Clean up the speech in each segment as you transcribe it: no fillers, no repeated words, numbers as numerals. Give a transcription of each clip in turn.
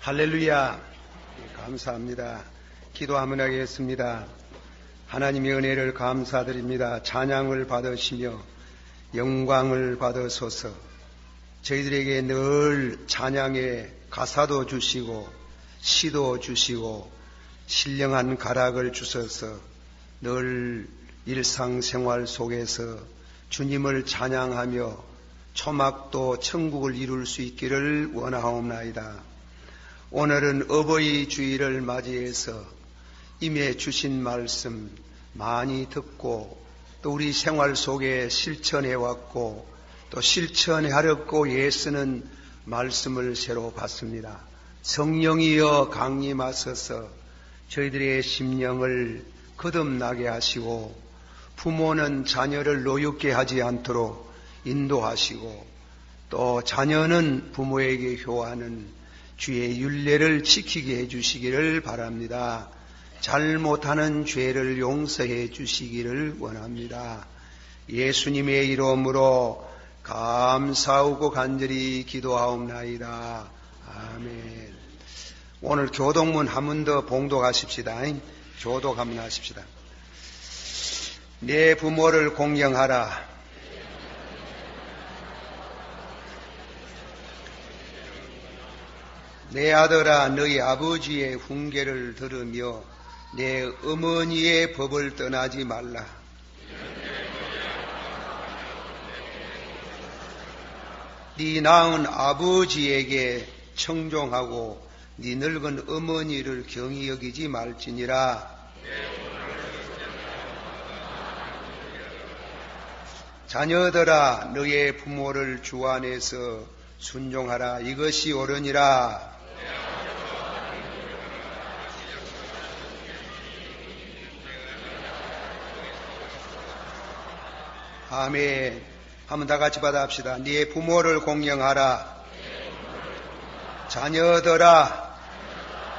할렐루야. 감사합니다. 기도 한번 하겠습니다. 하나님의 은혜를 감사드립니다. 찬양을 받으시며 영광을 받으소서. 저희들에게 늘 찬양의 가사도 주시고 시도 주시고 신령한 가락을 주셔서 늘 일상생활 속에서 주님을 찬양하며 초막도 천국을 이룰 수 있기를 원하옵나이다. 오늘은 어버이 주일을 맞이해서 임해 주신 말씀 많이 듣고 또 우리 생활 속에 실천해왔고 또 실천하려고 애쓰는 말씀을 새로 받습니다. 성령이여 강림하셔서 저희들의 심령을 거듭나게 하시고 부모는 자녀를 노엽게 하지 않도록 인도하시고 또 자녀는 부모에게 효하는 주의 율례를 지키게 해주시기를 바랍니다. 잘못하는 죄를 용서해 주시기를 원합니다. 예수님의 이름으로 감사하고 간절히 기도하옵나이다. 아멘. 오늘 교독문 한 번 더 봉독하십시다. 교독 한번 하십시다. 내 부모를 공경하라. 내 아들아 너희 아버지의 훈계를 들으며 내 어머니의 법을 떠나지 말라. 네 낳은 아버지에게 청종하고 네 늙은 어머니를 경히 여기지 말지니라. 자녀들아 너의 부모를 주 안에서 순종하라. 이것이 옳으니라. 아멘. 한번 다 같이 받아합시다. 네 부모를 공경하라. 자녀들아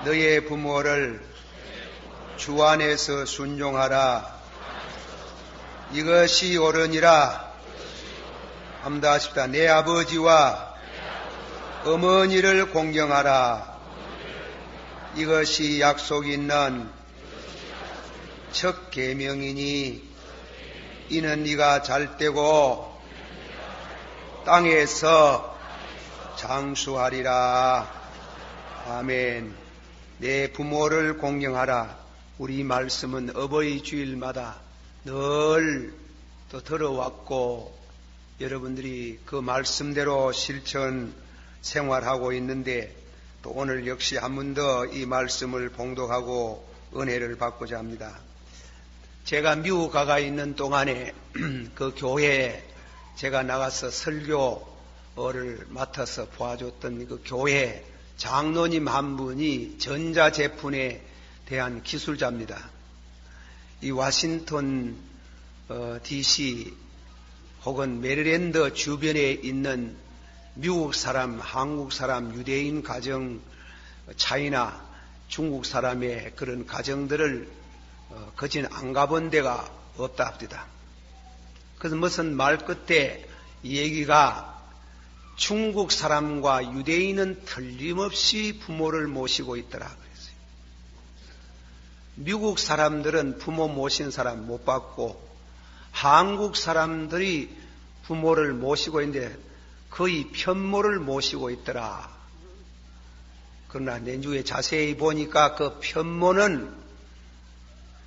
너의 부모를 주 안에서 순종하라. 이것이 옳으니라. 한번 더 하십시다. 내 아버지와 어머니를 공경하라. 이것이 약속 있는 첫 계명이니 이는 네가 잘되고 땅에서 장수하리라. 아멘. 내 부모를 공경하라. 우리 말씀은 어버이 주일마다 늘 또 들어왔고 여러분들이 그 말씀대로 실천 생활하고 있는데 또 오늘 역시 한 번 더 이 말씀을 봉독하고 은혜를 받고자 합니다. 제가 미국 가가 있는 동안에 그 교회에 제가 나가서 설교를 맡아서 도와줬던 그 교회 장로님 한 분이 전자제품에 대한 기술자입니다. 이 워싱턴 DC 혹은 메리랜드 주변에 있는 미국 사람, 한국 사람, 유대인 가정, 차이나 중국 사람의 그런 가정들을 거진 안 가본 데가 없다 합니다. 그래서 무슨 말 끝에 이 얘기가 중국 사람과 유대인은 틀림없이 부모를 모시고 있더라 그랬어요. 미국 사람들은 부모 모신 사람 못 봤고 한국 사람들이 부모를 모시고 있는데 거의 편모를 모시고 있더라. 그러나 내주에 자세히 보니까 그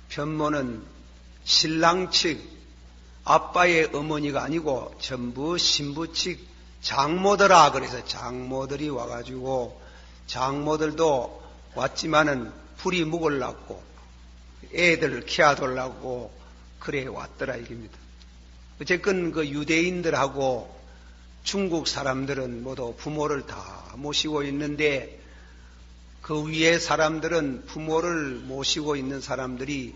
편모는 신랑 측 아빠의 어머니가 아니고 전부 신부 측 장모더라. 그래서 장모들이 와가지고 장모들도 왔지만은 불이 묵으려고 애들을 키워달라고 그래 왔더라 이깁니다. 어쨌건 그 유대인들하고 중국 사람들은 모두 부모를 다 모시고 있는데 그 위에 사람들은 부모를 모시고 있는 사람들이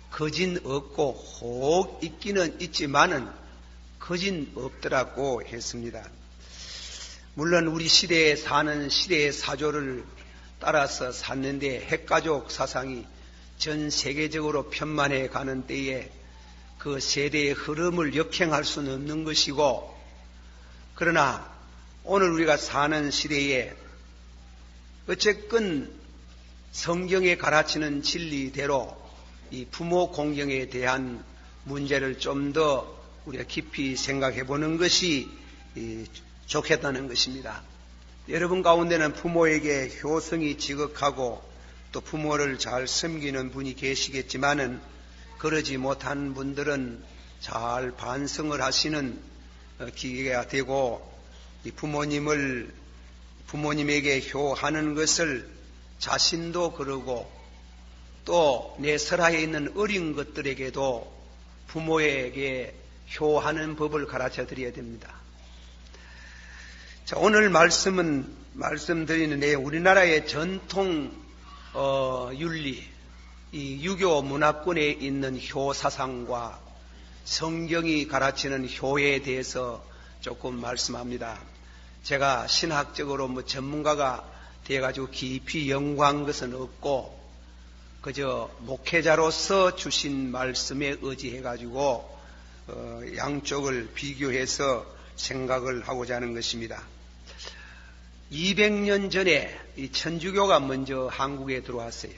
거진 없고 혹 있기는 있지만은 거진 없더라고 했습니다. 물론 우리 시대에 사는 시대의 사조를 따라서 샀는데 핵가족 사상이 전 세계적으로 편만해 가는 때에 그 세대의 흐름을 역행할 수는 없는 것이고, 그러나 오늘 우리가 사는 시대에 어쨌건 성경에 가르치는 진리대로 이 부모 공경에 대한 문제를 좀 더 우리가 깊이 생각해 보는 것이 좋겠다는 것입니다. 여러분 가운데는 부모에게 효성이 지극하고 또 부모를 잘 섬기는 분이 계시겠지만은 그러지 못한 분들은 잘 반성을 하시는 기회가 되고 부모님에게 효하는 것을 자신도 그러고 또 내 설하에 있는 어린 것들에게도 부모에게 효하는 법을 가르쳐 드려야 됩니다. 자, 오늘 말씀드리는 내용, 우리나라의 전통 윤리, 이 유교 문화권에 있는 효 사상과 성경이 가르치는 효에 대해서 조금 말씀합니다. 제가 신학적으로 전문가가 되어가지고 깊이 연구한 것은 없고 그저 목회자로서 주신 말씀에 의지해가지고 양쪽을 비교해서 생각을 하고자 하는 것입니다. 200년 전에 이 천주교가 먼저 한국에 들어왔어요.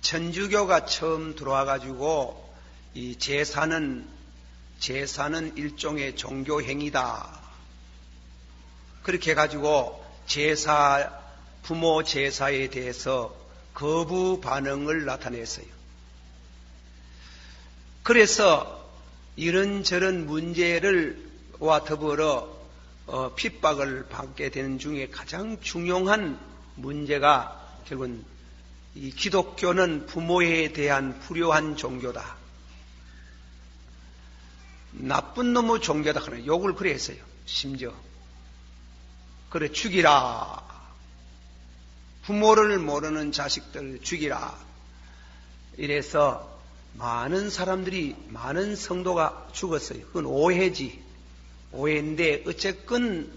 천주교가 처음 들어와가지고 이 제사는 일종의 종교 행위다. 그렇게 해가지고 부모 제사에 대해서 거부 반응을 나타냈어요. 그래서 이런저런 문제와 더불어 핍박을 받게 되는 중에 가장 중요한 문제가 결국은 이 기독교는 부모에 대한 불효한 종교다. 나쁜 놈의 종교다. 그런 욕을 그래 했어요. 심지어. 그래 죽이라. 부모를 모르는 자식들 죽이라. 이래서 많은 성도가 죽었어요. 그건 오해지. 오해인데 어쨌건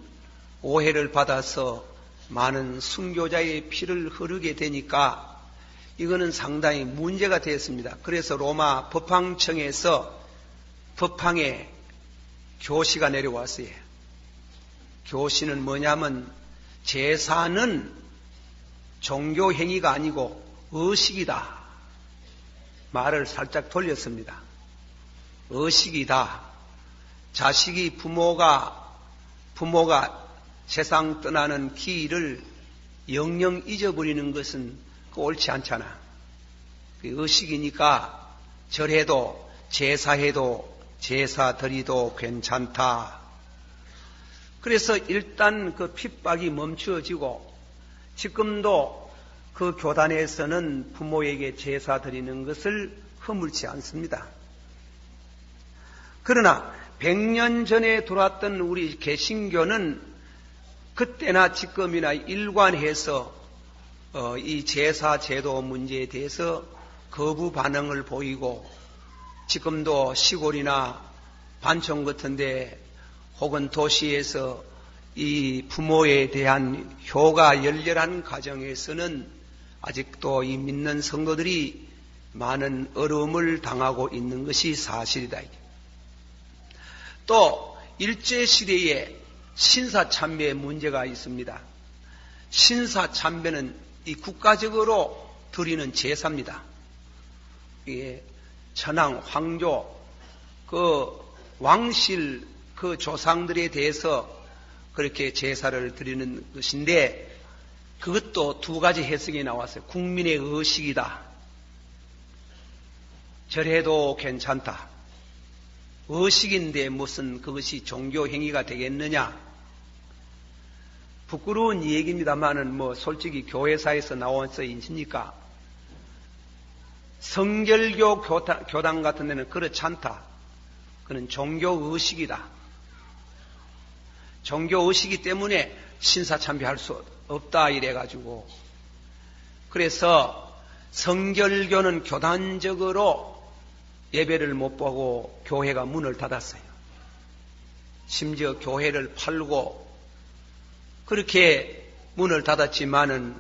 오해를 받아서 많은 순교자의 피를 흐르게 되니까 이거는 상당히 문제가 되었습니다. 그래서 로마 법황청에서 법황에 교시가 내려왔어요. 교시는 뭐냐면 제사는 종교 행위가 아니고 의식이다. 말을 살짝 돌렸습니다. 의식이다. 자식이 부모가 세상 떠나는 길을 영영 잊어버리는 것은 옳지 않잖아. 의식이니까 절해도 제사해도 제사 드리도 괜찮다. 그래서 일단 그 핍박이 멈추어지고 지금도 그 교단에서는 부모에게 제사 드리는 것을 허물지 않습니다. 그러나 100년 전에 들어왔던 우리 개신교는 그때나 지금이나 일관해서 이 제사 제도 문제에 대해서 거부 반응을 보이고 지금도 시골이나 반청 같은데 혹은 도시에서 이 부모에 대한 효가 열렬한 가정에서는 아직도 이 믿는 성도들이 많은 어려움을 당하고 있는 것이 사실이다. 또 일제시대에 신사참배의 문제가 있습니다. 신사참배는 이 국가적으로 드리는 제사입니다. 이게 천황, 황조, 그 왕실 그 조상들에 대해서 그렇게 제사를 드리는 것인데 그것도 두 가지 해석이 나왔어요. 국민의 의식이다. 절해도 괜찮다. 의식인데 무슨 그것이 종교 행위가 되겠느냐. 부끄러운 얘기입니다만은 솔직히 교회사에서 나와서 있으니까 성결교 교단 같은 데는 그렇지 않다. 그는 종교 의식이다. 종교 의식이 때문에 신사참배할 수 없다 이래가지고 그래서 성결교는 교단적으로 예배를 못 보고 교회가 문을 닫았어요. 심지어 교회를 팔고 그렇게 문을 닫았지만은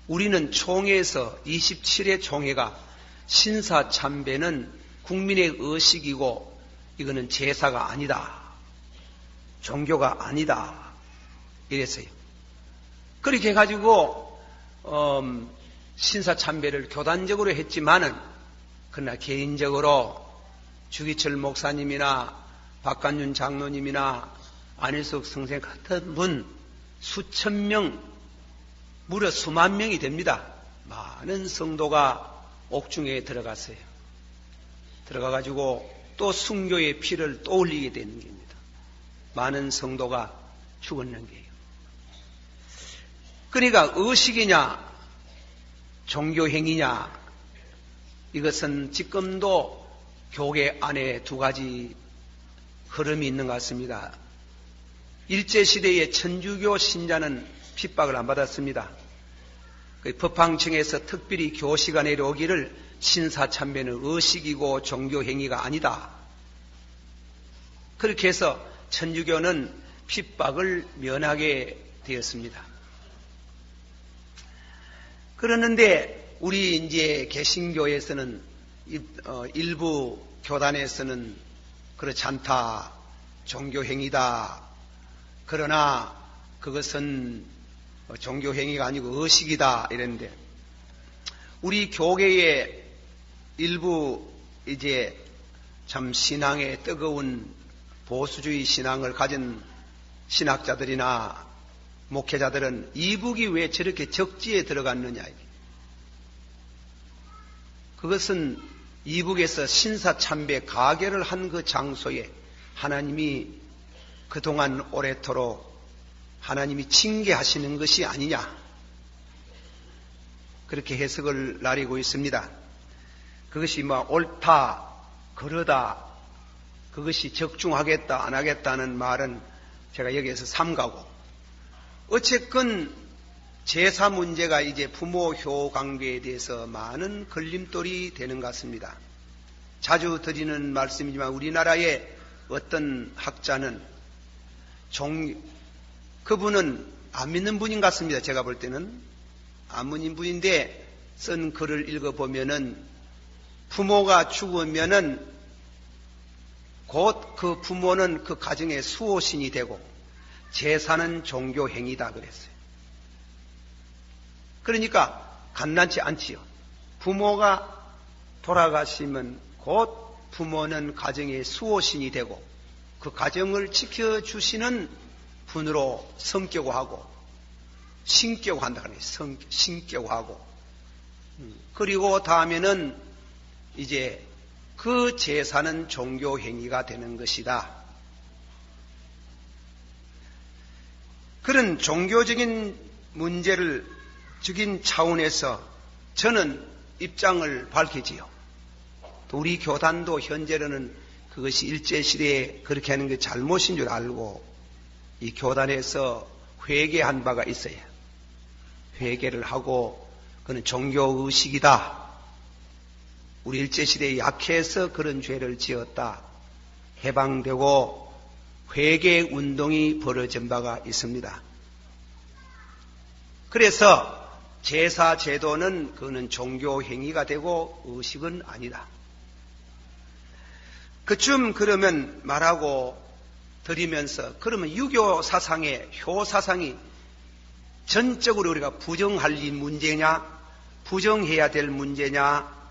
우리는 총회에서 27회 총회가 신사참배는 국민의 의식이고 이거는 제사가 아니다. 종교가 아니다. 이랬어요. 그렇게 해가지고 신사참배를 교단적으로 했지만은 그러나 개인적으로 주기철 목사님이나 박관윤 장로님이나 안일숙 선생 같은 분 수천 명, 무려 수만 명이 됩니다. 많은 성도가 옥중에 들어갔어요. 들어가가지고 또 순교의 피를 또 흘리게 되는 겁니다. 많은 성도가 죽었는 게요. 그러니까 의식이냐 종교행위냐, 이것은 지금도 교계 안에 두 가지 흐름이 있는 것 같습니다. 일제시대의 천주교 신자는 핍박을 안 받았습니다. 법황청에서 특별히 교시가 내려오기를 신사참배는 의식이고 종교행위가 아니다. 그렇게 해서 천주교는 핍박을 면하게 되었습니다. 그러는데 우리 이제 개신교에서는 일부 교단에서는 그렇지 않다, 종교행위다. 그러나 그것은 종교행위가 아니고 의식이다 이랬는데, 우리 교계의 일부 이제 참 신앙에 뜨거운 보수주의 신앙을 가진 신학자들이나 목회자들은 이북이 왜 저렇게 적지에 들어갔느냐. 그것은 이북에서 신사참배 가계를 한 그 장소에 하나님이 그동안 오래도록 하나님이 징계하시는 것이 아니냐, 그렇게 해석을 나리고 있습니다. 그것이 옳다, 그러다, 그것이 적중하겠다, 안 하겠다는 말은 제가 여기에서 삼가고, 어쨌건 제사 문제가 이제 부모 효 관계에 대해서 많은 걸림돌이 되는 것 같습니다. 자주 드리는 말씀이지만 우리나라의 어떤 학자는 그분은 안 믿는 분인 것 같습니다. 제가 볼 때는 안 믿는 분인데 쓴 글을 읽어보면은 부모가 죽으면은 곧 그 부모는 그 가정의 수호신이 되고 제사는 종교행위다 그랬어요. 그러니까 간단치 않지요. 부모가 돌아가시면 곧 부모는 가정의 수호신이 되고 그 가정을 지켜주시는 분으로 섬기고 하고 신기고 한다 그래요. 신기고 하고. 그리고 다음에는 이제 그 제사는 종교행위가 되는 것이다. 그런 종교적인 문제를 적인 차원에서 저는 입장을 밝히지요. 우리 교단도 현재로는 그것이 일제시대에 그렇게 하는 게 잘못인 줄 알고 이 교단에서 회개한 바가 있어요. 회개를 하고 그는 종교의식이다. 우리 일제시대에 약해서 그런 죄를 지었다. 해방되고 회개운동이 벌어진 바가 있습니다. 그래서 제사 제도는 그는 종교행위가 되고 의식은 아니다. 그쯤 그러면 말하고 드리면서, 그러면 유교 사상의 효 사상이 전적으로 우리가 부정할 이 문제냐, 부정해야 될 문제냐,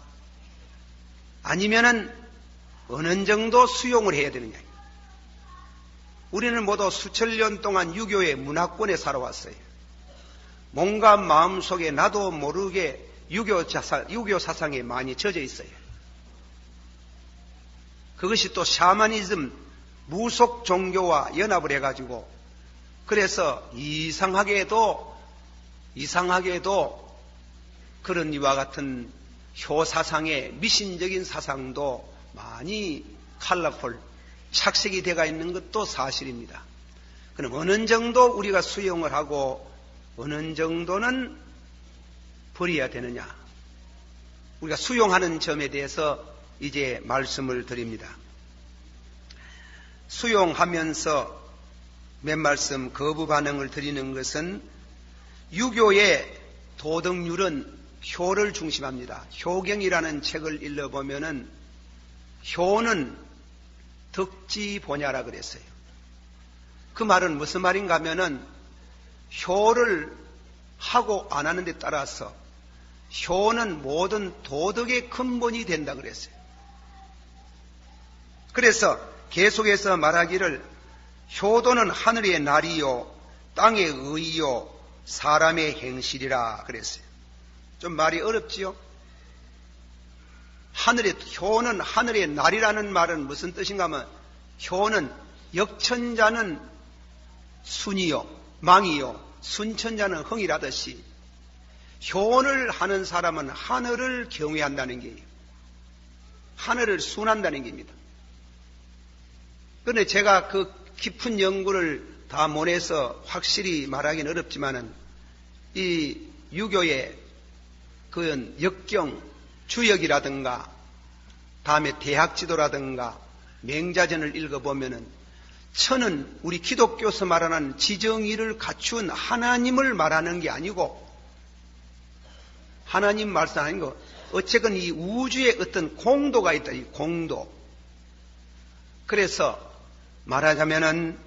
아니면은 어느 정도 수용을 해야 되느냐. 우리는 모두 수천 년 동안 유교의 문화권에 살아왔어요. 뭔가 마음속에 나도 모르게 유교 사상에 많이 젖어 있어요. 그것이 또 샤머니즘, 무속 종교와 연합을 해가지고, 그래서 이상하게도 그런 이와 같은 효 사상의 미신적인 사상도 많이 컬러풀, 착색이 되어 있는 것도 사실입니다. 그럼 어느 정도 우리가 수용을 하고 어느 정도는 버려야 되느냐, 우리가 수용하는 점에 대해서 이제 말씀을 드립니다. 수용하면서 몇 말씀 거부 반응을 드리는 것은, 유교의 도덕률은 효를 중심합니다. 효경이라는 책을 읽어보면은 효는 덕지보냐라 그랬어요. 그 말은 무슨 말인가 하면은 효를 하고 안 하는 데 따라서 효는 모든 도덕의 근본이 된다 그랬어요. 그래서 계속해서 말하기를 효도는 하늘의 날이요 땅의 의요 사람의 행실이라 그랬어요. 좀 말이 어렵지요? 효는 하늘의 날이라는 말은 무슨 뜻인가 하면 효는 역천자는 순이요 망이요 순천자는 흥이라듯이 효를 하는 사람은 하늘을 경외한다는 게예요. 하늘을 순한다는 게입니다. 그런데 제가 그 깊은 연구를 다 못해서 확실히 말하기는 어렵지만은 이 유교의 그 역경, 주역이라든가 다음에 대학지도라든가 맹자전을 읽어보면은 천은 우리 기독교에서 말하는 지정의를 갖춘 하나님을 말하는 게 아니고 하나님 말씀 아닌 거 어쨌건 이 우주에 어떤 공도가 있다. 이 공도. 그래서 말하자면은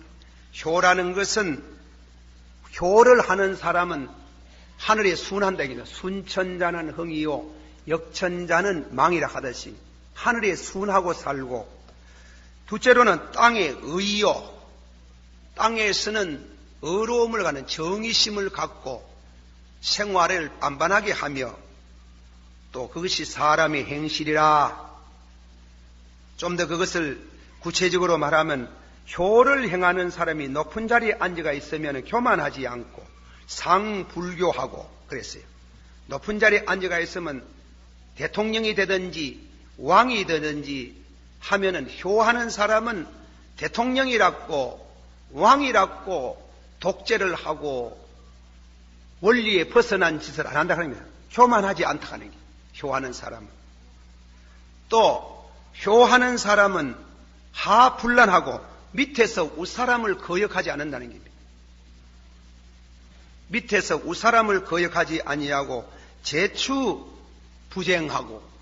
효라는 것은 효를 하는 사람은 하늘에 순한다. 순천자는 흥이요 역천자는 망이라 하듯이 하늘에 순하고 살고 둘째로는 땅의 의요. 땅에서는 의로움을 가는 정의심을 갖고 생활을 빤빤하게 하며 또 그것이 사람의 행실이라. 좀 더 그것을 구체적으로 말하면 효를 행하는 사람이 높은 자리에 앉아 있으면 교만하지 않고 상불교하고 그랬어요. 높은 자리에 앉아 있으면 대통령이 되든지 왕이 되든지 하면은 효하는 사람은 대통령이랍고 왕이랍고 독재를 하고 원리에 벗어난 짓을 안 한다 그럽니다. 교만하지 않다 하는 게 효하는 사람은. 또 효하는 사람은 하불란하고 밑에서 윗사람을 거역하지 않는다는 겁니다. 밑에서 윗사람을 거역하지 아니하고 제추 부쟁하고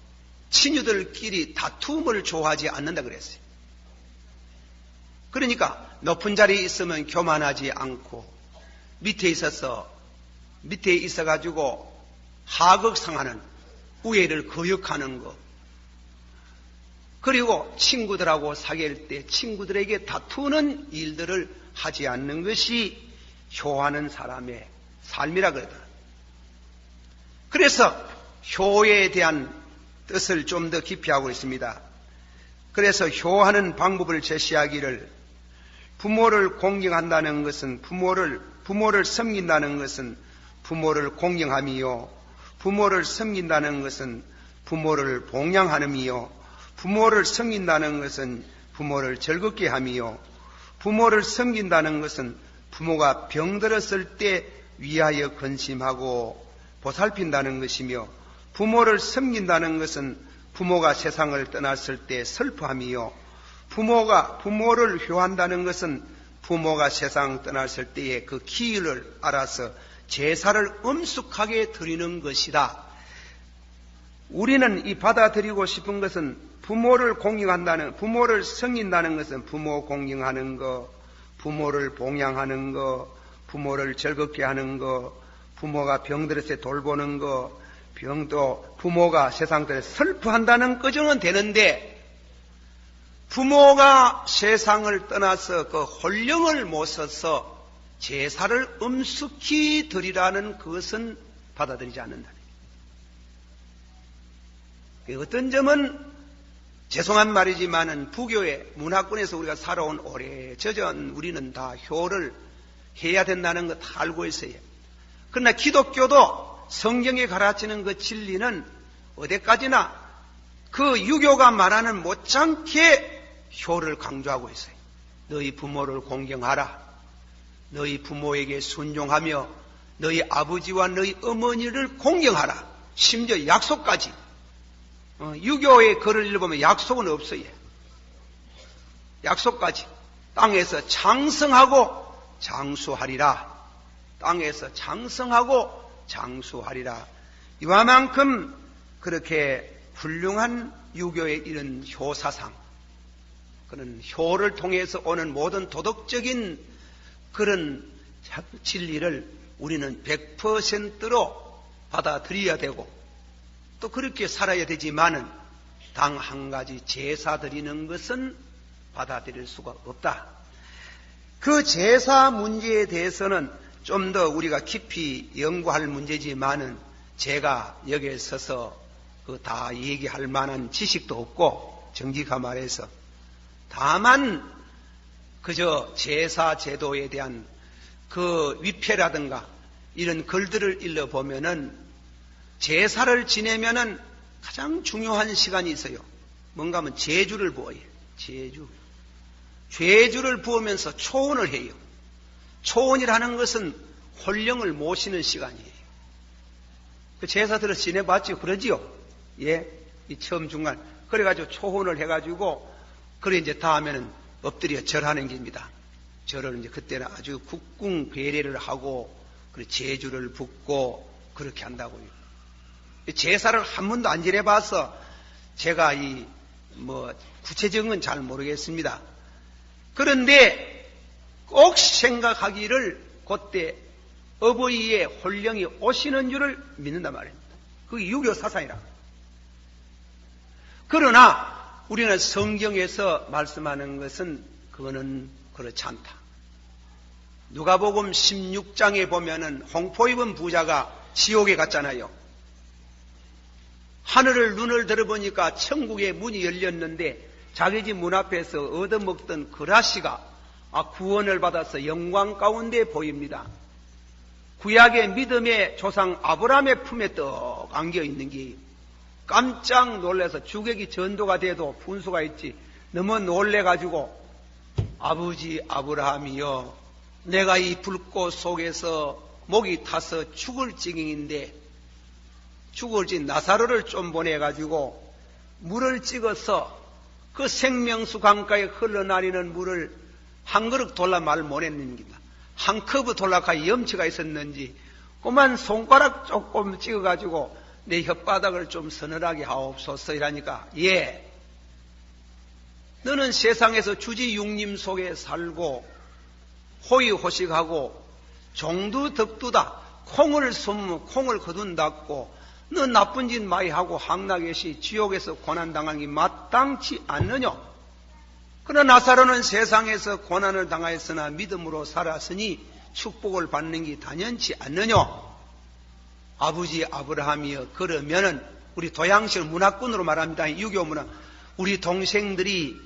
친유들끼리 다툼을 좋아하지 않는다 그랬어요. 그러니까 높은 자리에 있으면 교만하지 않고 밑에 있어가지고 하극상하는 우애를 거역하는 것. 그리고 친구들하고 사귈 때 친구들에게 다투는 일들을 하지 않는 것이 효하는 사람의 삶이라 그러더라. 그래서 효에 대한 뜻을 좀 더 깊이 하고 있습니다. 그래서 효하는 방법을 제시하기를 부모를 공경한다는 것은 부모를 섬긴다는 것은 부모를 공경함이요 부모를 섬긴다는 것은 부모를 봉양하는이요 부모를 섬긴다는 것은 부모를 즐겁게 함이요 부모를 섬긴다는 것은 부모가 병들었을 때 위하여 근심하고 보살핀다는 것이며 부모를 섬긴다는 것은 부모가 세상을 떠났을 때 슬퍼함이요 부모를 효한다는 것은 부모가 세상 떠났을 때의 그 기일을 알아서 제사를 엄숙하게 드리는 것이다. 우리는 이 받아들이고 싶은 것은 부모를 섬긴다는 것은 부모 공경하는 거, 부모를 봉양하는 거, 부모를 즐겁게 하는 거, 부모가 병들었을 때 돌보는 거, 병도 부모가 세상에 슬퍼한다는 거정은 되는데 부모가 세상을 떠나서 그 혼령을 모셔서 제사를 엄숙히 드리라는 그것은 받아들이지 않는다. 어떤 점은 죄송한 말이지만은 부교의 문화권에서 우리가 살아온 오래저전 우리는 다 효를 해야 된다는 거 다 알고 있어요. 그러나 기독교도 성경에 가르치는 그 진리는 어디까지나 그 유교가 말하는 못지않게 효를 강조하고 있어요. 너희 부모를 공경하라. 너희 부모에게 순종하며 너희 아버지와 너희 어머니를 공경하라. 심지어 약속까지. 유교의 글을 읽어보면 약속은 없어요. 약속까지. 땅에서 장성하고 장수하리라. 땅에서 장성하고 장수하리라. 이와만큼 그렇게 훌륭한 유교의 이런 효사상, 그런 효를 통해서 오는 모든 도덕적인 그런 진리를 우리는 100%로 받아들여야 되고 또 그렇게 살아야 되지만은 단 한 가지 제사 드리는 것은 받아들일 수가 없다. 그 제사 문제에 대해서는 좀 더 우리가 깊이 연구할 문제지만은 제가 여기에 서서 그 다 얘기할 만한 지식도 없고 정직하 말해서 다만 그저 제사 제도에 대한 그 위패라든가 이런 글들을 읽어보면은 제사를 지내면은 가장 중요한 시간이 있어요. 뭔가 하면 제주를 부어요. 제주를 부으면서 초원을 해요. 초원이라는 것은 혼령을 모시는 시간이에요. 그 제사들을 지내봤죠? 그러지요? 예, 이 처음 중간. 그래가지고 초혼을 해가지고, 그래 이제 다음에는 엎드려 절하는 겁니다. 절을 이제 그때는 아주 국궁 배례를 하고, 그래 제주를 붓고, 그렇게 한다고요. 제사를 한 번도 안 지내봐서 제가 구체적인 건 잘 모르겠습니다. 그런데 꼭 생각하기를 그때 어버이의 혼령이 오시는 줄을 믿는단 말입니다. 그게 유교 사상이라. 그러나 우리는 성경에서 말씀하는 것은 그거는 그렇지 않다. 누가복음 16장에 보면은 홍포 입은 부자가 지옥에 갔잖아요. 하늘을 눈을 들어보니까 천국의 문이 열렸는데 자기 집 문 앞에서 얻어먹던 그라시가 구원을 받아서 영광 가운데 보입니다. 구약의 믿음의 조상 아브라함의 품에 떡 안겨 있는 게 깜짝 놀라서 주객이 전도가 돼도 분수가 있지 너무 놀래가지고 아버지 아브라함이여 내가 이 불꽃 속에서 목이 타서 죽을 지경인데 죽을 지 나사로를 좀 보내가지고 물을 찍어서 그 생명수 강가에 흘러나리는 물을 한 그릇 돌라 말 못했는 겁니다. 한 컵을 돌라가 염치가 있었는지 그만 손가락 조금 찍어가지고 내 혓바닥을 좀 서늘하게 하옵소서 이라니까 예 너는 세상에서 주지 육림 속에 살고 호의호식하고 종두 덕두다 콩을 숨으면 콩을 거둔다고 너 나쁜 짓 많이 하고 항락에시 지옥에서 고난당하기 마땅치 않느냐? 그러나 나사로는 세상에서 고난을 당하였으나 믿음으로 살았으니 축복을 받는 게 당연치 않느냐? 아버지 아브라함이여 그러면은 우리 도양식 문화꾼으로 말합니다. 유교 문화. 우리 동생들이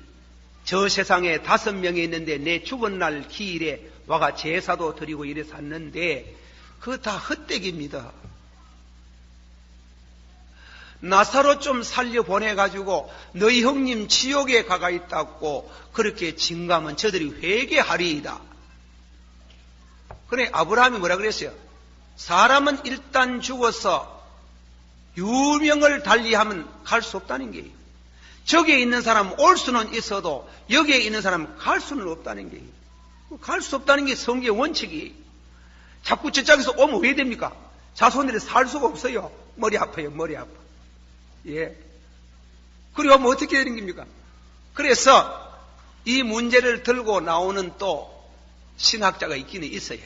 저 세상에 5명이 있는데 내 죽은 날 기일에 와가 제사도 드리고 이래 샀는데 그거 다 헛되기입니다. 나사로 좀 살려보내가지고 너희 형님 지옥에 가가 있다고 그렇게 징감은 저들이 회개하리이다. 그래 아브라함이 뭐라 그랬어요? 사람은 일단 죽어서 유명을 달리하면 갈 수 없다는 게예요. 저기에 있는 사람은 올 수는 있어도 여기에 있는 사람은 갈 수는 없다는 게예요. 갈 수 없다는 게 성경의 원칙이에요. 자꾸 저쪽에서 오면 왜 됩니까? 자손들이 살 수가 없어요. 머리 아파요. 머리 아파. 예. 그리고 뭐 어떻게 되는 겁니까? 그래서 이 문제를 들고 나오는 또 신학자가 있기는 있어요.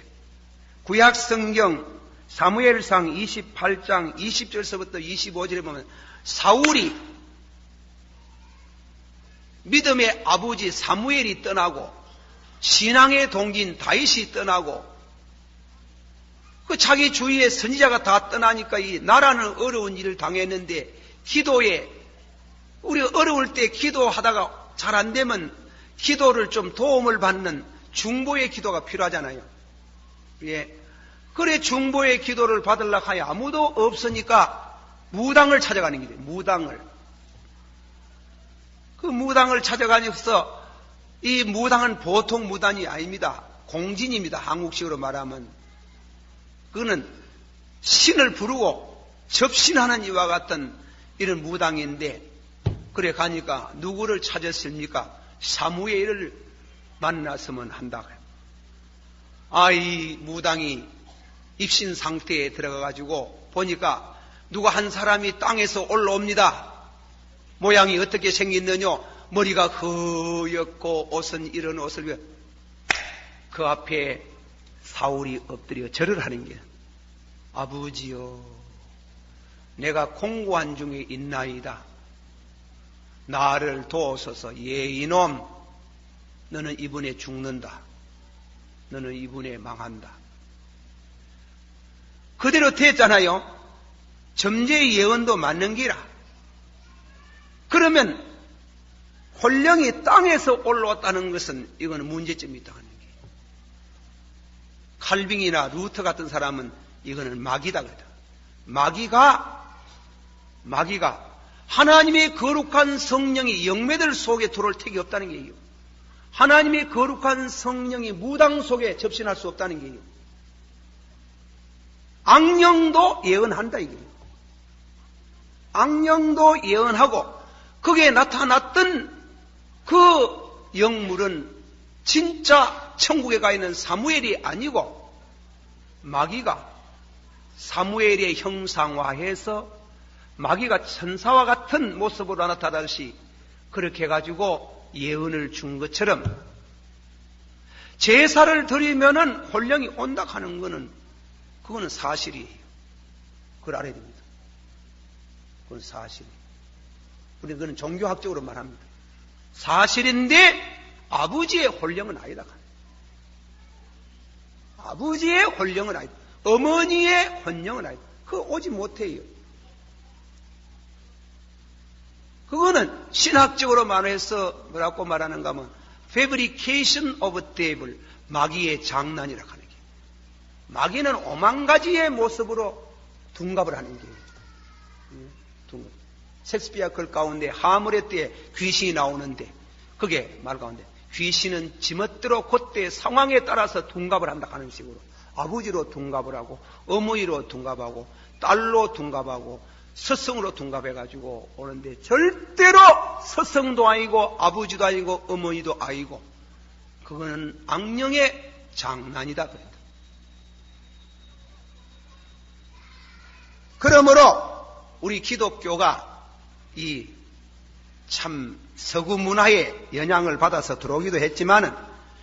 구약 성경 사무엘상 28장 20절서부터 25절에 보면 사울이 믿음의 아버지 사무엘이 떠나고 신앙의 동기인 다윗이 떠나고 그 자기 주위의 선지자가 다 떠나니까 이 나라는 어려운 일을 당했는데 기도에 우리가 어려울 때 기도하다가 잘 안 되면 기도를 좀 도움을 받는 중보의 기도가 필요하잖아요. 예. 그래 중보의 기도를 받으려고 하여 아무도 없으니까 무당을 찾아가는 길이에요. 무당을. 그 무당을 찾아가면서 이 무당은 보통 무당이 아닙니다. 공진입니다. 한국식으로 말하면. 그거는 신을 부르고 접신하는 이와 같은 이런 무당인데 그래 가니까 누구를 찾았습니까? 사무엘을 만났으면 한다. 이 무당이 입신 상태에 들어가가지고 보니까 누가 한 사람이 땅에서 올라옵니다. 모양이 어떻게 생겼느냐? 머리가 허옇고 옷은 이런 옷을 그 앞에 사울이 엎드려 절을 하는 게, 아버지여, 내가 공고한 중에 있나이다. 나를 도우소서. 예, 이놈, 너는 이번에 죽는다. 너는 이번에 망한다. 그대로 됐잖아요. 점제의 예언도 맞는 기라. 그러면 혼령이 땅에서 올라왔다는 것은 이거는 문제점이 있다 하는 게. 칼빙이나 루터 같은 사람은 이거는 마귀다 그러다. 마귀가 하나님의 거룩한 성령이 영매들 속에 들어올 택이 없다는 게예요. 하나님의 거룩한 성령이 무당 속에 접신할 수 없다는 게예요. 악령도 예언한다 이게요. 악령도 예언하고 거기에 나타났던 그 영물은 진짜 천국에 가 있는 사무엘이 아니고 마귀가 사무엘의 형상화해서 마귀가 천사와 같은 모습으로 나타나듯이 그렇게 해가지고 예언을 준 것처럼 제사를 드리면은 혼령이 온다 하는 거는 그거는 사실이에요. 그걸 알아야 됩니다. 그건 사실이에요. 우리는 그건 종교학적으로 말합니다. 사실인데 아버지의 혼령은 아니다. 아버지의 혼령은 아니다. 어머니의 혼령은 아니다. 그거 오지 못해요. 그거는 신학적으로 말해서 뭐라고 말하는가 하면 fabrication of devil, 마귀의 장난이라고 하는 게. 마귀는 오만 가지의 모습으로 둔갑을 하는 게. 셰익스피어 글 가운데 하므렛 때 귀신이 나오는데 그게 말 가운데 귀신은 지멋대로 그때 상황에 따라서 둔갑을 한다 하는 식으로 아버지로 둔갑을 하고 어머니로 둔갑하고 딸로 둔갑하고 스승으로 둔갑해가지고 오는데 절대로 스승도 아니고 아버지도 아니고 어머니도 아니고 그거는 악령의 장난이다 그랬다. 그러므로 우리 기독교가 이 참 서구 문화의 영향을 받아서 들어오기도 했지만은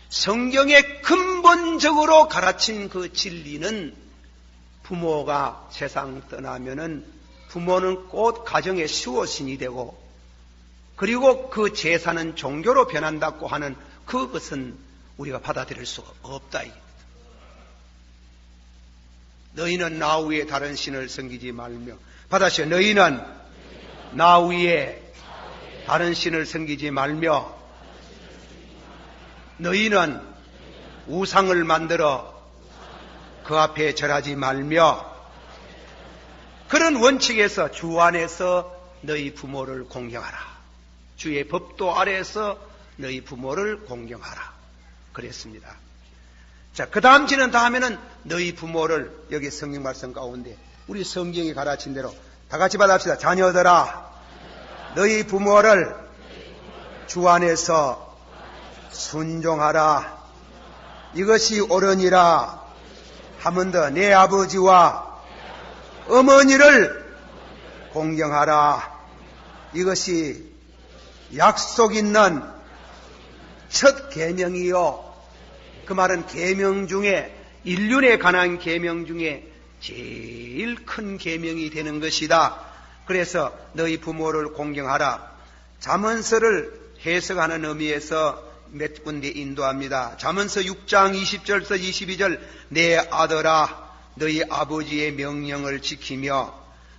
성경에 근본적으로 가르친 그 진리는 부모가 세상 떠나면은 부모는 곧 가정의 수호신이 되고 그리고 그 제사는 종교로 변한다고 하는 그것은 우리가 받아들일 수가 없다. 너희는 나 위에 다른 신을 섬기지 말며 받아시오. 너희는 나 위에 다른 신을 섬기지 말며 너희는 우상을 만들어 그 앞에 절하지 말며 그런 원칙에서 주 안에서 너희 부모를 공경하라. 주의 법도 아래에서 너희 부모를 공경하라. 그랬습니다. 자, 그 다음 지는 다음에는 너희 부모를 여기 성경 말씀 가운데 우리 성경이 가르친 대로 다 같이 받아봅시다. 자녀들아, 너희 부모를 주 안에서 순종하라. 이것이 옳으니라. 한 번 더 내 아버지와 어머니를 공경하라. 이것이 약속 있는 첫 계명이요. 그 말은 계명 중에 인륜에 관한 계명 중에 제일 큰 계명이 되는 것이다. 그래서 너희 부모를 공경하라. 잠언서를 해석하는 의미에서 몇 군데 인도합니다. 잠언서 6장 20절에서 22절 내 아들아 너희 아버지의 명령을 지키며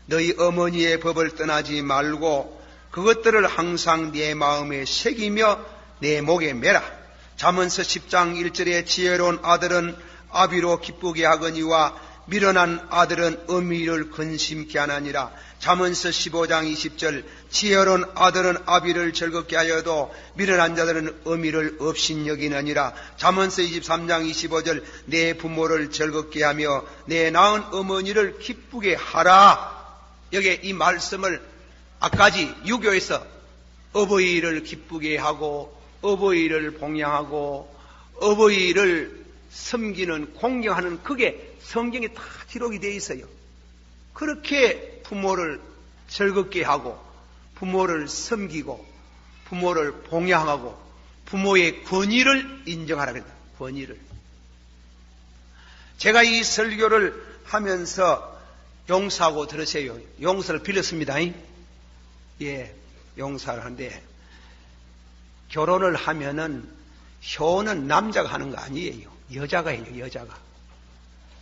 너희 어머니의 법을 떠나지 말고 그것들을 항상 내 마음에 새기며 내 목에 매라. 잠언서 10장 1절에 지혜로운 아들은 아비로 기쁘게 하거니와 미련한 아들은 어미를 근심케 하나니라. 잠언서 15장 20절 지혜로운 아들은 아비를 즐겁게 하여도 미련한 자들은 어미를 업신여기느니라. 잠언서 23장 25절 내 부모를 즐겁게 하며 내 낳은 어머니를 기쁘게 하라. 여기에 이 말씀을 아까지 유교에서 어버이를 기쁘게 하고 어버이를 봉양하고 어버이를 섬기는 공경하는 그게 성경에 다 기록이 되어 있어요. 그렇게 부모를 즐겁게 하고 부모를 섬기고 부모를 봉양하고 부모의 권위를 인정하라 그랬다. 권위를. 제가 이 설교를 하면서 용서하고 들으세요. 용서를 빌렸습니다. 예, 용서를 하는데 결혼을 하면은 효는 남자가 하는 거 아니에요. 여자가 해요. 여자가.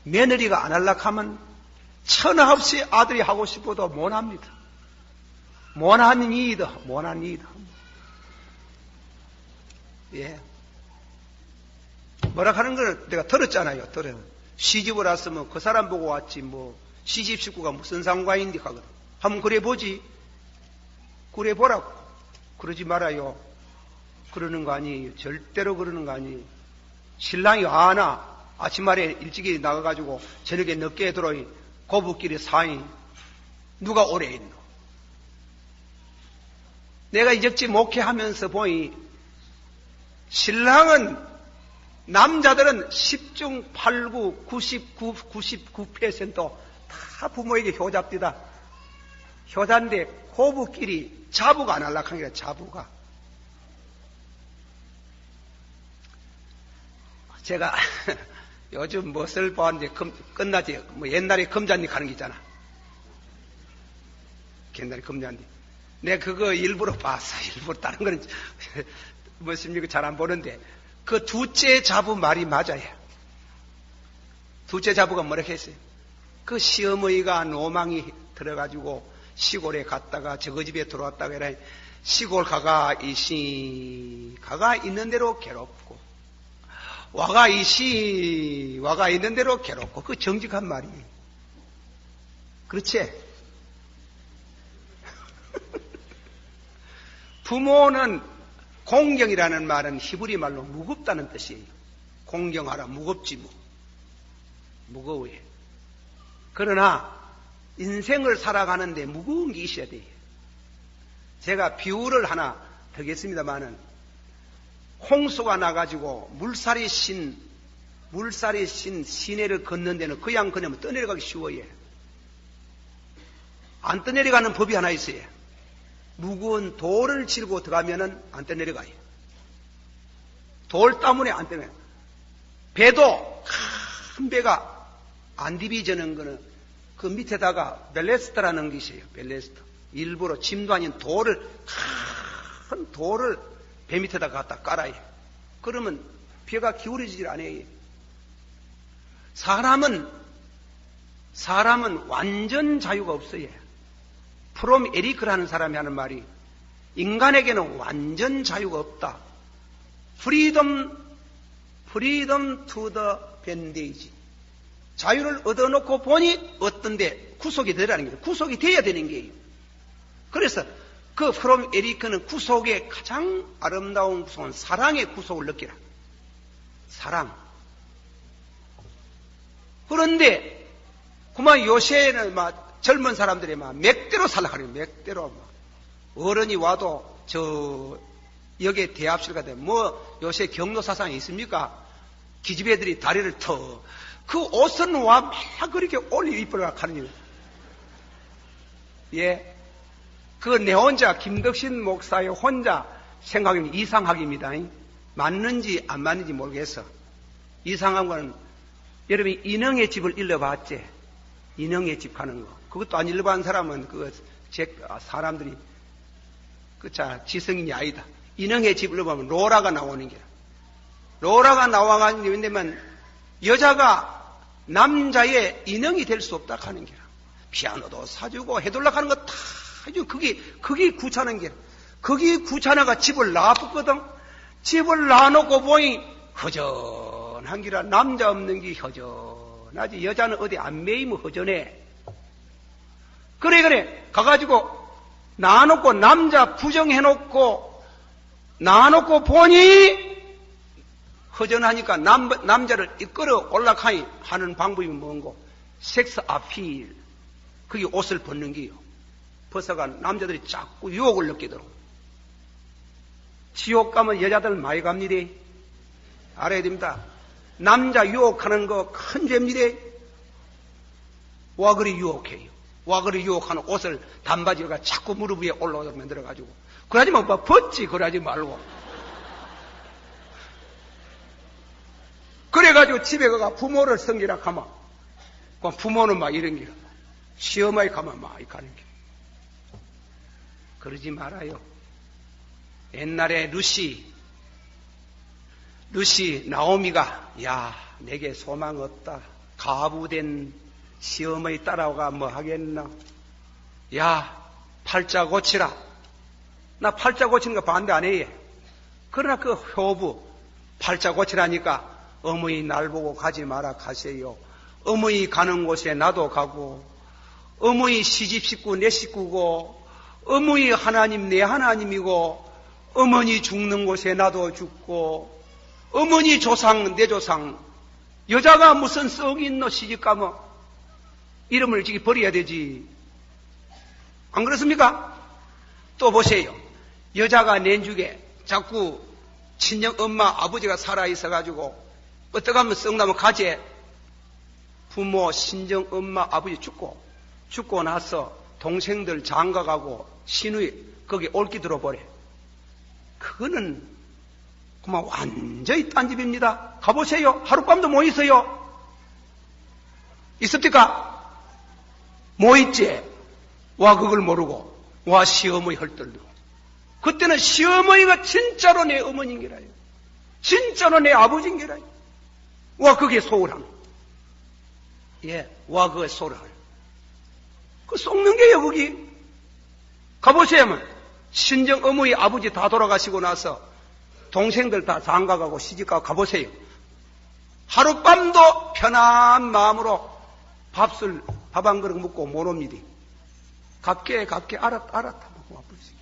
며느리가 안 하려고 하면 천하 없이 아들이 하고 싶어도 못합니다. 못한 이이다. 못한 이이다. 예. 뭐라 하는 걸 내가 들었잖아요. 들어요. 시집을 왔으면 그 사람 보고 왔지 뭐 시집 식구가 무슨 상관인데 하거든. 한번 그래 보지. 그래 보라고. 그러지 말아요. 그러는 거 아니에요. 절대로 그러는 거 아니에요. 신랑이 아나 아침말에 일찍이 나가가지고 저녁에 늦게 들어오니 고부끼리 사이 누가 오래 있노. 내가 이적지 목회하면서 보니 신랑은 남자들은 10중 8구 99% 다 부모에게 효잡디다. 효자인데 고부끼리 자부가 안 하려고 하는 게 자부가. 제가 요즘 무엇을 보았는데 끝나지. 뭐 옛날에 금잔디 가는 게 있잖아. 옛날에 금잔디. 내가 그거 일부러 봤어. 일부러 다른 거는 무엇입니까? 잘 안 보는데 그 둘째 자부 말이 맞아요. 둘째 자부가 뭐라 했어요? 그 시어머니가 노망이 들어가지고 시골에 갔다가 저거 집에 들어왔다가 해라. 시골 가가 있는 대로 괴롭고 와가 있는 대로 괴롭고 그 정직한 말이에요. 그렇지? 부모는 공경이라는 말은 히브리 말로 무겁다는 뜻이에요. 공경하라 무겁지 뭐. 무거워요. 그러나 인생을 살아가는데 무거운 게 있어야 돼요. 제가 비유를 하나 드리겠습니다마는 홍수가 나가지고 물살이 신 시내를 걷는 데는 그냥 그냥 떠내려가기 쉬워요. 안 떠내려가는 법이 하나 있어요. 무거운 돌을 싣고 들어가면은 안 떠내려가요. 돌 때문에 안 떠내려가요. 배도 큰 배가 안 디비저는 거는 그 밑에다가 벨레스트라는 게 있어요. 벨레스트. 일부러 짐도 아닌 큰 돌을 배 밑에다 갖다 깔아요. 그러면 배가 기울어지질 않아요. 사람은 완전 자유가 없어요. 프롬 에리크라는 사람이 하는 말이 인간에게는 완전 자유가 없다. Freedom to the bondage. 자유를 얻어놓고 보니 어떤데 구속이 되라는 거예요. 구속이 돼야 되는 거예요. 그래서 그 프롬 에리크는 구속의 가장 아름다운 구속은 사랑의 구속을 느끼라. 사랑. 그런데 그만 요새는 막 젊은 사람들이 막 맥대로 살라고 해요. 맥대로 막. 어른이 와도 저 여기에 대합실 가도 뭐 요새 경로 사상이 있습니까? 기집애들이 다리를 그 옷은 와 막 그렇게 올리 입으라 하는 거예요. 예. 그 내 혼자 김덕신 목사의 혼자 생각이 이상학입니다. 맞는지 안 맞는지 모르겠어. 이상한 거는 여러분이 인형의 집을 일러봤지? 인형의 집 가는 거. 그것도 안 일러본 사람은 사람들이 지성인이 아니다. 인형의 집을 일러보면 로라가 나오는 게라. 로라가 나와가지고 왜냐면 여자가 남자의 인형이 될 수 없다 하는 게라. 피아노도 사주고 해둘라 하는 거 다 해주고 그게 구차는 게라. 그게 구차나가 집을 놔뒀거든. 집을 놔놓고 보니 허전한 기라. 남자 없는 게 허전하지. 여자는 어디 안 매이면 허전해. 그래 가가지고 놔놓고 남자 부정해놓고 놔놓고 보니 허전하니까 남자를 이끌어 올라가니 하는 방법이 뭔고? 섹스 아필. 그게 옷을 벗는 게요. 벗어가 남자들이 자꾸 유혹을 느끼도록. 지옥 가면 여자들 많이 갑니다. 알아야 됩니다. 남자 유혹하는 거 큰 죄입니다. 와 그리 유혹해요. 와 그리 유혹하는 옷을 단바지가 자꾸 무릎 위에 올라오도록 만들어가지고. 그러지 뭐 벗지 그러지 말고. 그래가지고 그래가지고 집에 가가 부모를 섬기라 하면, 부모는 막 이런 길, 시어머니 가면 막 가는 길. 그러지 말아요. 옛날에 루시 나오미가, 야, 내게 소망 없다. 가부된 시어머니 따라가 뭐 하겠나? 야, 팔자 고치라. 나 팔자 고치는 거 반대 안 해. 그러나 그 효부, 팔자 고치라니까 어머니 날 보고 가지 마라 가세요. 어머니 가는 곳에 나도 가고, 어머니 시집 식구 내 식구고, 어머니 하나님 내 하나님이고, 어머니 죽는 곳에 나도 죽고, 어머니 조상 내 조상. 여자가 무슨 썩이 있노 시집 가면 이름을 지기 버려야 되지. 안 그렇습니까? 또 보세요. 여자가 낸죽에 자꾸 친정 엄마 아버지가 살아있어가지고 어떻게 하면 썩나면 가재. 부모 친정 엄마 아버지 죽고 나서 동생들 장가가고 시누이 거기 옳기 들어보래. 그거는 그만 완전히 딴 집입니다. 가보세요. 하룻밤도 못 있어요. 있습니까? 못 있지. 와 그걸 모르고 와 시어머니 헐떨고. 그때는 시어머니가 진짜로 내 어머니인 게라요. 진짜로 내 아버지인 게라요. 와 그게 소홀함. 예, 와 그게 소홀함. 그 속는 게요 거기. 가보세요. 친정 어머니 아버지 다 돌아가시고 나서 동생들 다 장가가고 시집가고 가보세요. 하룻밤도 편한 마음으로 밥 한 그릇 먹고 못 옵니다. 갑게 알았다 먹고 와버리지.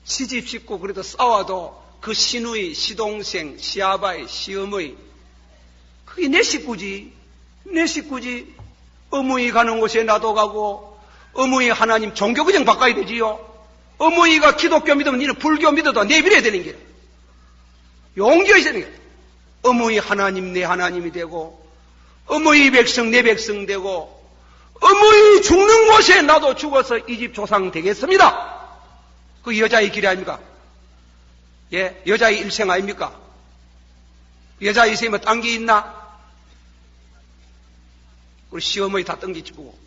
시집 짓고 그래도 싸워도 그 시누이, 시동생, 시아바이, 시어머니 그게 내 식구지. 어머니 가는 곳에 나도 가고, 어머니 하나님 종교 그냥 바꿔야 되지요. 어머니가 기독교 믿으면 니는 불교 믿어도 내버려야 되는 게 용기가 있어야 되는 게 어머니 하나님 내 하나님이 되고, 어머니 백성 내 백성 되고, 어머니 죽는 곳에 나도 죽어서 이 집 조상 되겠습니다. 그 여자의 길이 아닙니까? 예, 여자의 일생 아닙니까? 여자의 일생이 뭐 딴 게 있나? 우리 시어머니 다 뜬기 찌푸고,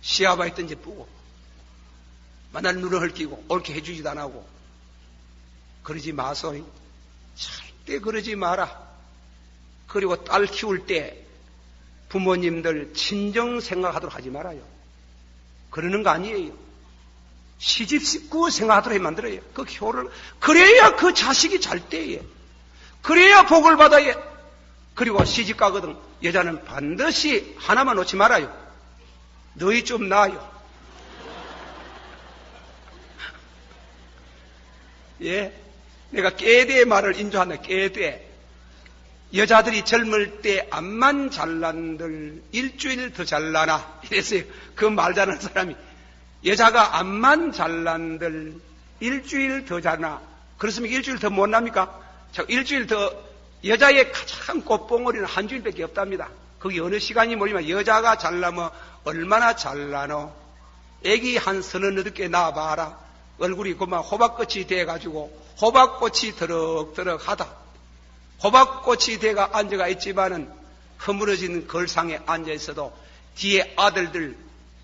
시아바이 뜬지 뿌고, 만날 눈을 헐끼고, 옳게 해주지도 안 하고, 그러지 마소이. 절대 그러지 마라. 그리고 딸 키울 때 부모님들 친정 생각하도록 하지 말아요. 그러는 거 아니에요. 시집 식구 생각하도록 만들어요. 그 효를, 그래야 그 자식이 잘 돼요. 그래야 복을 받아요. 그리고 시집 가거든 여자는 반드시 하나만 놓지 말아요. 너희 좀 나아요. 예, 내가 깨대의 말을 인조한다. 깨대. 여자들이 젊을 때 암만 잘난들 일주일 더 잘나나 이랬어요. 그 말 잘하는 사람이 여자가 암만 잘난들 일주일 더 잘나. 그렇으면 일주일 더 못납니까? 일주일 더. 여자의 가장 꽃봉오리는 한 주일밖에 없답니다. 거기 어느 시간이 모르지만 여자가 잘나면 얼마나 잘나노. 애기 한 서너 개 낳아봐라. 얼굴이 그만 호박꽃이 돼가지고 호박꽃이 더럭더럭 하다. 호박꽃이 돼가 앉아가 있지만은 허물어진 걸상에 앉아있어도 뒤에 아들들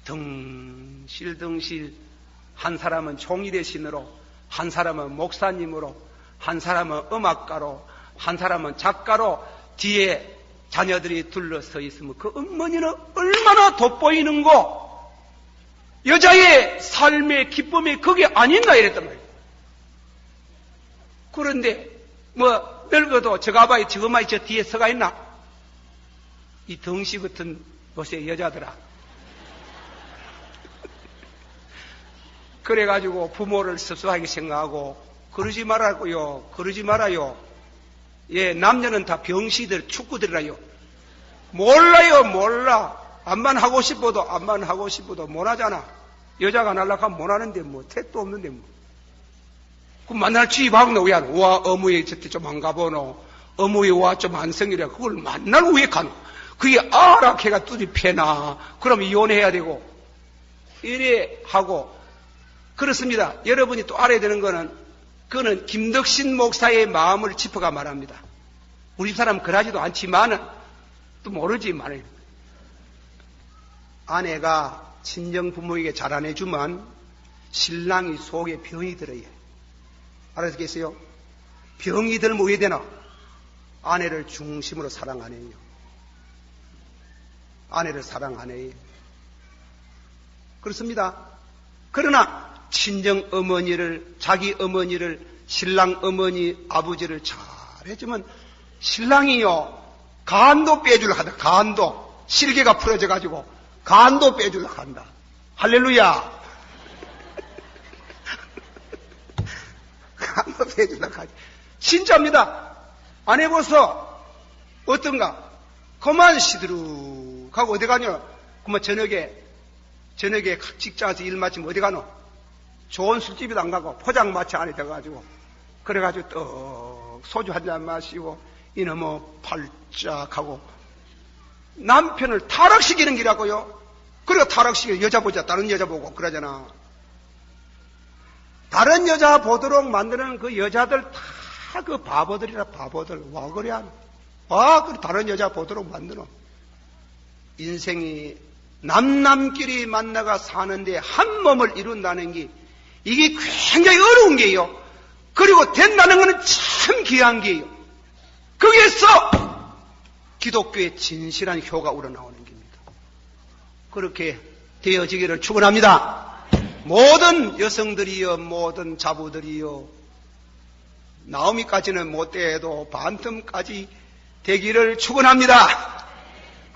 덩실덩실, 한 사람은 총일의 신으로, 한 사람은 목사님으로, 한 사람은 음악가로, 한 사람은 작가로 뒤에 자녀들이 둘러서 있으면 그 어머니는 얼마나 돋보이는고. 여자의 삶의 기쁨이 그게 아닌가 이랬단 말이에요. 그런데 뭐 늙어도 저 가봐야 저 엄마이 저 뒤에 서가 있나? 이 덩시 같은 곳의 여자들아. 그래가지고 부모를 섭섭하게 생각하고 그러지 말라고요. 그러지 말아요. 예, 남녀는 다 병시들 축구들이라요. 몰라요, 몰라. 암만 하고 싶어도 못하잖아. 여자가 날락하면 못하는데 뭐 택도 없는데 뭐. 그럼 만날 취입하고 왜 안? 와 어머니 저때 좀 안 가보노. 어머니 와 좀 안 생기래. 그걸 만날 왜 가노? 그게 아락해가 뚜디 패나. 그럼 이혼해야 되고 이래 하고 그렇습니다. 여러분이 또 알아야 되는 거는 그는 김덕신 목사의 마음을 짚어가 말합니다. 우리 집 사람은 그러지도 않지만은 또 모르지만 아내가 친정 부모에게 잘 안 해주면 신랑이 속에 병이 들어요. 알아듣겠어요? 병이 들면 왜 되나? 아내를 중심으로 사랑 안 해요. 아내를 사랑 안 해요. 그렇습니다. 그러나 친정 어머니를, 자기 어머니를, 신랑 어머니, 아버지를 잘 해주면 신랑이요, 간도 빼주려고 한다. 간도. 실개가 풀어져가지고 간도 빼주려고 한다. 할렐루야. 간도 빼주려고 하지. 진짜입니다. 안 해봐서 어떤가? 그만 시드룩하고 어디 가냐? 그만 저녁에 직장에서 일 마치면 어디 가노? 좋은 술집에도 안 가고 포장마차 안에 들어가지고 그래가지고 떡 소주 한 잔 마시고 이놈의 팔짝하고 남편을 타락시키는 기라고요. 그리고 타락시키는 여자 보자 다른 여자 보고 그러잖아. 다른 여자 보도록 만드는 그 여자들 다 그 바보들이라 바보들. 와 그래 안? 그 다른 여자 보도록 만드는 인생이 남끼리 만나가 사는데 한 몸을 이룬다는 게 이게 굉장히 어려운 게요. 그리고 된다는 것은 참 귀한 게요. 거기에서 기독교의 진실한 효가 우러나오는 겁니다. 그렇게 되어지기를 축원합니다. 모든 여성들이여, 모든 자부들이여, 나오미까지는 못돼도 반틈까지 되기를 축원합니다.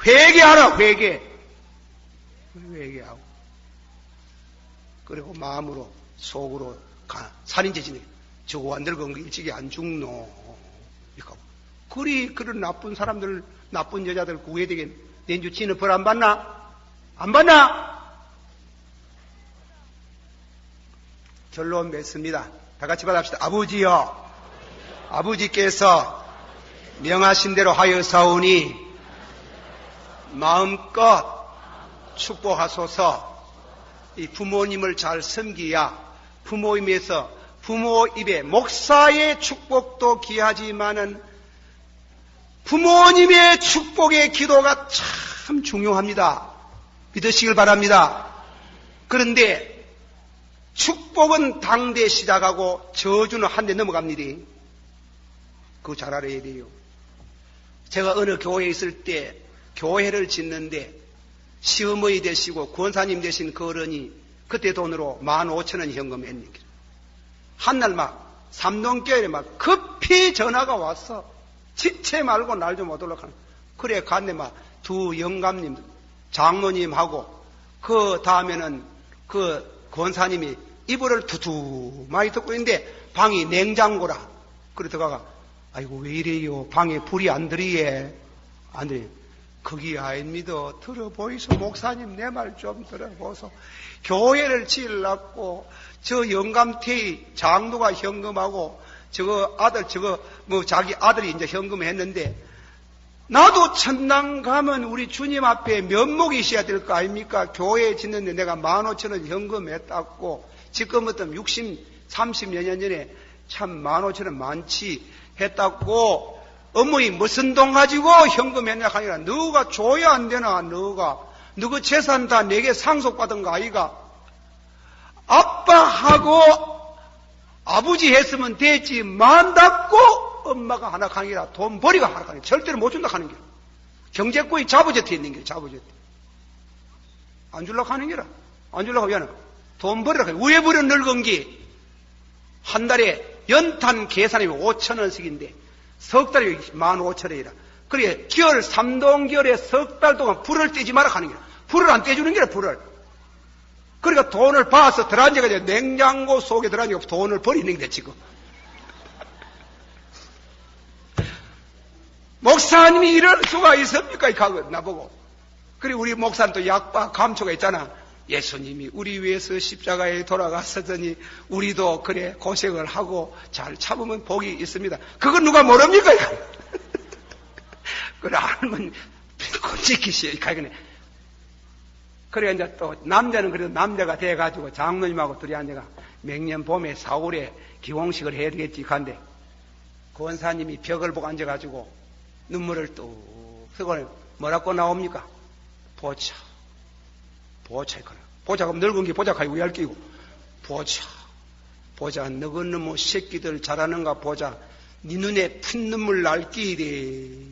회개하라, 회개하고 그리고 마음으로 속으로 살인죄 지내. 저거 안 늙은 거 일찍이 안 죽노. 그리 그런 나쁜 사람들, 나쁜 여자들 구해야 되겠네. 내주 지는 벌 안 받나? 안 받나? 결론 맺습니다. 다 같이 받읍시다. 아버지여, 아버지께서 명하신 대로 하여사오니 마음껏 축복하소서. 이 부모님을 잘 섬기야 부모님에서 부모 입에 목사의 축복도 귀하지만은 부모님의 축복의 기도가 참 중요합니다. 믿으시길 바랍니다. 그런데 축복은 당대 시작하고 저주는 한 대 넘어갑니다. 그거 잘 알아야 돼요. 제가 어느 교회에 있을 때 교회를 짓는데 시어머니 되시고 권사님 되신 그 어른이 그때 돈으로 15,000원 현금 했는 길. 한날 막 삼동교회에 막 급히 전화가 왔어. 지체 말고 날 좀 오도록 하는. 그래 갔네. 막 두 영감님 장로님하고 그 다음에는 그 권사님이 이불을 두두마이 듣고 있는데 방이 냉장고라. 그래 들어가가 아이고 왜 이래요? 방에 불이 안 들이에. 안 들이. 거기 아닙니다. 들어보이소. 목사님 내 말 좀 들어보소. 교회를 지으려고 저 영감태의 장로가 현금하고 저거 아들 자기 아들이 이제 현금했는데 나도 천당 가면 우리 주님 앞에 면목이 있어야 될 거 아닙니까? 교회 짓는데 내가 15,000원 현금했다고 지금부터 30여 년 전에 참 15,000원 많지 했다고 어머니 무슨 돈 가지고 현금했냐 하니까 너가 줘야 안 되나? 너가 재산 다 내게 상속받은 거 아이가? 아빠하고 아버지 했으면 됐지 만다고 엄마가 하나 가니라 돈 벌이가 하나 가니라 절대로 못 준다 하는 게 경제권이 자부제트 있는 게 자부제트 안 줄라고 하는 게라 안 줄라고 하면 돈 벌이라 하는 왜 버려 늙은 게 한 달에 연탄 계산이 5,000원씩인데 석 달에 15,000원이라 그래 겨울 3동결에 석 달 동안 불을 떼지 마라 하는 게라 불을 안 떼주는 게라 불을 그러니까 돈을 봐서 들어앉아가지고 냉장고 속에 들어앉아서 돈을 버리는 게 지금. 목사님이 이럴 수가 있습니까? 이 가고 나보고. 그리고 우리 목사는 또 약바 감초가 있잖아. 예수님이 우리 위해서 십자가에 돌아가셨더니 우리도 그래 고생을 하고 잘 참으면 복이 있습니다. 그건 누가 모릅니까? 그래 알면 지키시오. 가겠네. 그래, 이제 또, 남자는 그래도 남자가 돼가지고 장로님하고 둘이 앉아가 맹년 봄에 4월에 기공식을 해야 되겠지. 간데, 권사님이 벽을 보고 앉아가지고 눈물을 뚝 쓰고 뭐라고 나옵니까? 보자. 보자, 이거는. 보자가 늙은 게 보자가 위할 끼고. 보자. 보자. 너건 놈의 새끼들 잘하는가 보자. 네 눈에 핏눈물 날 끼리.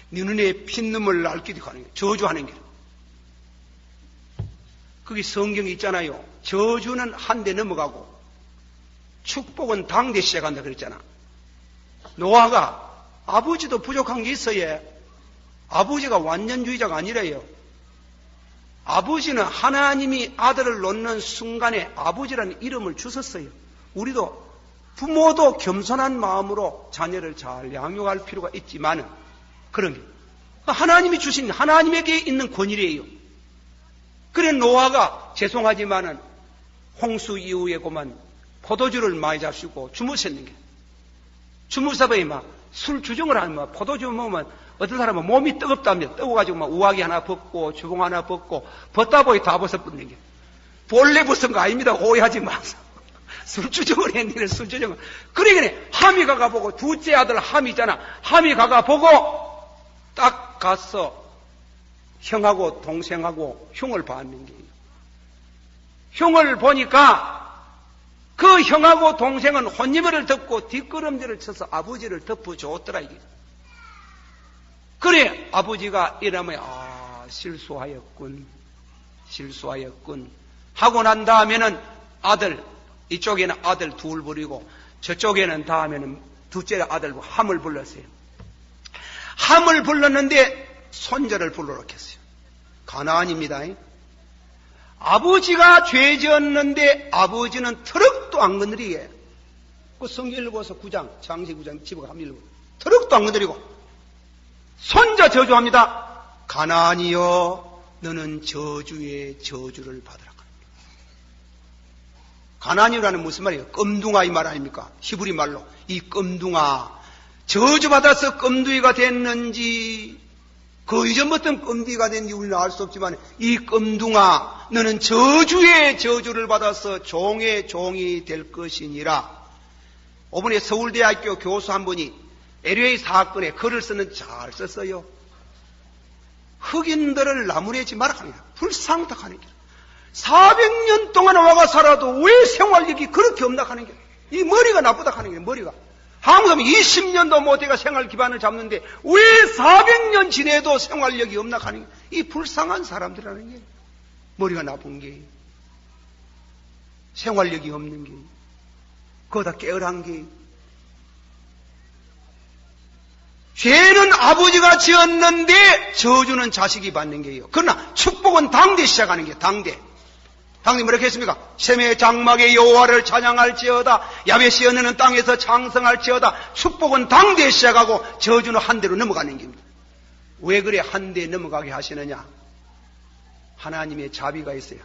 네 눈에 핏눈물 날 끼리 가는 게 저주하는 게. 거기 성경이 있잖아요. 저주는 한 대 넘어가고 축복은 당대 시작한다 그랬잖아. 노아가 아버지도 부족한 게 있어야 아버지가 완전주의자가 아니래요. 아버지는 하나님이 아들을 놓는 순간에 아버지라는 이름을 주셨어요. 우리도 부모도 겸손한 마음으로 자녀를 잘 양육할 필요가 있지만은 그런 게 하나님이 주신 하나님에게 있는 권위래요. 그래 노아가 죄송하지만은 홍수 이후에 그만 포도주를 많이 잡수고 주무셨는 게 주무사버에 막 술 주정을 하면 포도주 먹으면 어떤 사람은 몸이 뜨겁다며 뜨거워가지고 막 우아기 하나 벗고 주봉 하나 벗고 벗다 보이 다 벗어붙는 게 본래 벗은 거 아닙니다. 오해하지 마세요. 술 주정을 했는데 술 주정을 그러기에 함이 가가 보고 둘째 아들 함이 있잖아. 함이 가가 보고 딱 가서 형하고 동생하고 흉을 봤는 게요. 흉을 보니까 그 형하고 동생은 혼이머리를 덮고 뒷걸음질을 쳐서 아버지를 덮어줬더라 이게. 그래 아버지가 이러면 실수하였군 하고 난 다음에는 아들 이쪽에는 아들 둘 부리고 저쪽에는 다음에는 둘째 아들 함을 불렀어요. 함을 불렀는데 손자를 불러놓고 했어요. 가나안입니다. 아버지가 죄 지었는데 아버지는 트럭도 안 건드리게. 그 성경을 보서 9장, 창세 9장 집어가 합니다. 트럭도 안 건드리고. 손자 저주합니다. 가나안이여, 너는 저주의 저주를 받으라. 가나안이라는 무슨 말이에요? 껌둥아 이 말 아닙니까? 히브리 말로. 이 껌둥아. 저주받아서 껌둥이가 됐는지, 그 이전부터 껌둥이가 됐는지 우리는 알 수 없지만 이 껌둥아 너는 저주의 저주를 받아서 종의 종이 될 것이니라. 이번에 서울대학교 교수 한 분이 LA 사건에 글을 쓰는 잘 썼어요. 흑인들을 나무래지 말아 하는 거야. 불쌍하다 하는 거야. 400년 동안 와가 살아도 왜 생활력이 그렇게 없나 하는 거야. 이 머리가 나쁘다 하는 거야. 머리가. 한국 사람이 20년도 못해가 생활 기반을 잡는데 왜 400년 지내도 생활력이 없나 하는 게 이 불쌍한 사람들이라는 게 머리가 나쁜 게 생활력이 없는 게 그거다 깨어난 게 죄는 아버지가 지었는데 저주는 자식이 받는 게요. 그러나 축복은 당대 시작하는 게 당대. 당대 뭐라고 했습니까? 셈의 장막의 여호와를 찬양할지어다. 야벳이 여는 땅에서 장성할지어다. 축복은 당대에 시작하고 저주는 한 대로 넘어가는 겁니다. 왜 그래 한 대 넘어가게 하시느냐? 하나님의 자비가 있어요.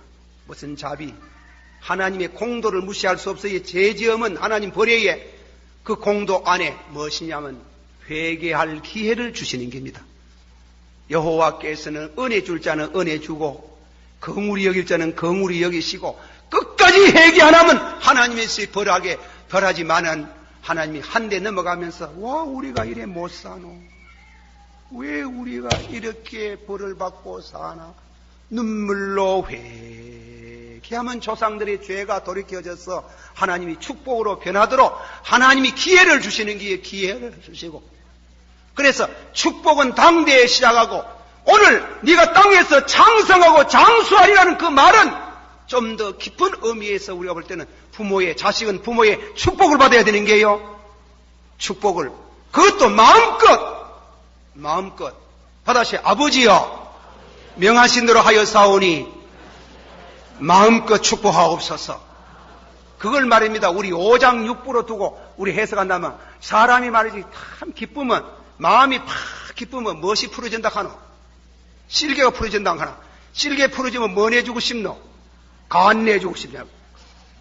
무슨 자비? 하나님의 공도를 무시할 수 없어요. 죄지음은 하나님 벌에에 그 공도 안에 무엇이냐면 회개할 기회를 주시는 겁니다. 여호와께서는 은혜 줄 자는 은혜 주고 긍휼히 여길 자는 긍휼히 여기시고 끝까지 회개 안 하면 하나님에서 벌하지만은 하나님이 한 대 넘어가면서 와 우리가 이래 못 사노? 왜 우리가 이렇게 벌을 받고 사나? 눈물로 회개하면 조상들의 죄가 돌이켜져서 하나님이 축복으로 변하도록 하나님이 기회를 주시는 게 기회를 주시고 그래서 축복은 당대에 시작하고 오늘 네가 땅에서 장성하고 장수하리라는 그 말은 좀 더 깊은 의미에서 우리가 볼 때는 자식은 부모의 축복을 받아야 되는 게요. 축복을. 그것도 마음껏 받아시 아버지여 명하신 대로 하여 사오니 마음껏 축복하옵소서. 그걸 말입니다. 우리 5장 6부로 두고 우리 해석한다면 사람이 말이지 참 기쁘면 마음이 팍 기쁘면 무엇이 풀어진다 하노? 실개가 풀어진다 하나? 실개 풀어지면 뭐 내주고 싶노? 간 내주고 싶냐고.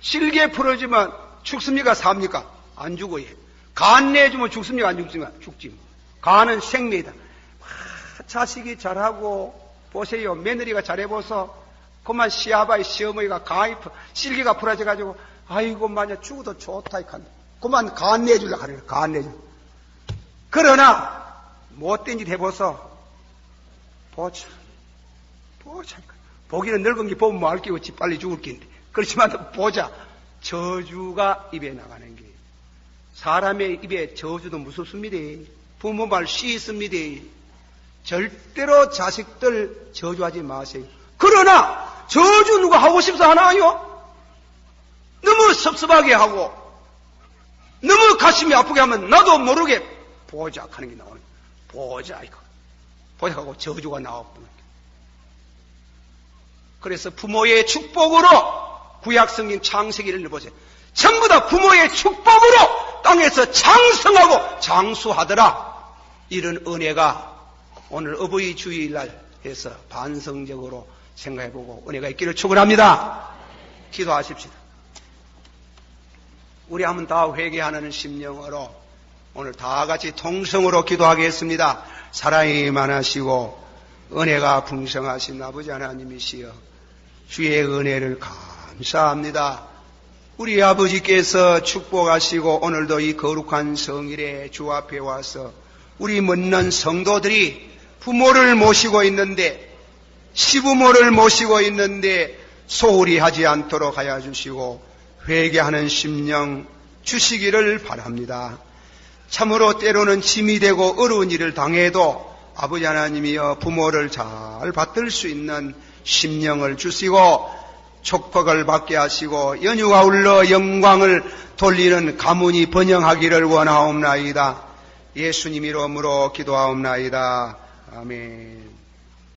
실개 풀어지면 죽습니까? 삽니까? 안 죽어요. 간 내주면 죽습니까? 안 죽습니까? 죽지. 간은 생명이다. 자식이 잘하고 보세요. 며느리가 잘해보소. 그만 시아바이 시어머니가 실개가 풀어져가지고 아이고 만약 죽어도 좋다 이칸. 그만 간 내주려고 하네요. 간 내주. 그러나 못된 짓 해보소. 보자. 보기는 늙은 게 보면 뭐 알게 어찌 빨리 죽을 낀데. 그렇지만 보자. 저주가 입에 나가는 게. 사람의 입에 저주도 무섭습니다. 부모 말 씻습니다. 절대로 자식들 저주하지 마세요. 그러나 저주 누가 하고 싶어 하나요? 너무 섭섭하게 하고 너무 가슴이 아프게 하면 나도 모르게 보자 하는 게 나오는 거예요. 보자 이거. 보자 하고 저주가 나왔구나. 그래서 부모의 축복으로 구약성경 창세기를 보세요. 전부 다 부모의 축복으로 땅에서 장성하고 장수하더라. 이런 은혜가 오늘 어버이 주일날 해서 반성적으로 생각해보고 은혜가 있기를 축원합니다. 기도하십시다. 우리 한번 다 회개하는 심령으로 오늘 다 같이 통성으로 기도하겠습니다. 사랑이 많으시고 은혜가 풍성하신 아버지 하나님이시여, 주의 은혜를 감사합니다. 우리 아버지께서 축복하시고 오늘도 이 거룩한 성일에 주 앞에 와서 우리 묻는 성도들이 부모를 모시고 있는데, 시부모를 모시고 있는데 소홀히 하지 않도록 하여 주시고 회개하는 심령 주시기를 바랍니다. 참으로 때로는 짐이 되고 어려운 일을 당해도 아버지 하나님이여 부모를 잘 받들 수 있는 심령을 주시고 축복을 받게 하시고 연유가 울러 영광을 돌리는 가문이 번영하기를 원하옵나이다. 예수님 이름으로 기도하옵나이다. 아멘.